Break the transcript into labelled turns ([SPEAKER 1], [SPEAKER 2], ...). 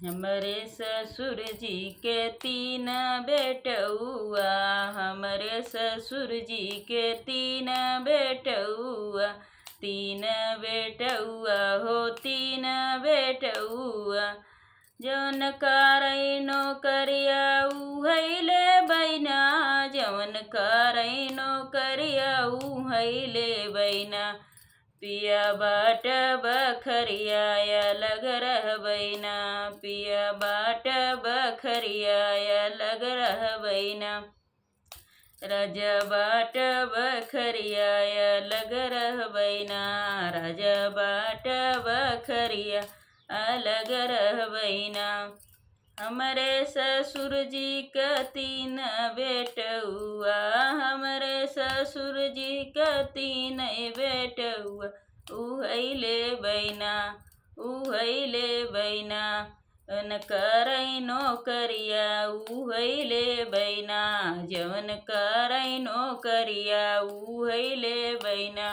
[SPEAKER 1] हमारे ससुर जी के तीन बेटउआ, हमारे ससुर जी के तीन बेटउआ, तीन बेटउआ हो तीन बेटउआ। जौन करई नौकरिया उहैले बैना, जौन करई नौकरिया उहैले बैना। पिया बाट बखरिया अलग रहबैना, पिया बाट बखरिया अलग रहबैना। राजा बाट बखरिया अलग रहबैना, राजा बाट बखरिया अलग रहबैना। हमरे ससुर जी का तीन बेटउआ, हमरे ससुर जी का तीन बेटउआ, उहैले बैना, उहैले बैना। जौन करई नौकरिया उहैले बैना, जौन करई नौकरिया उहैले बैना।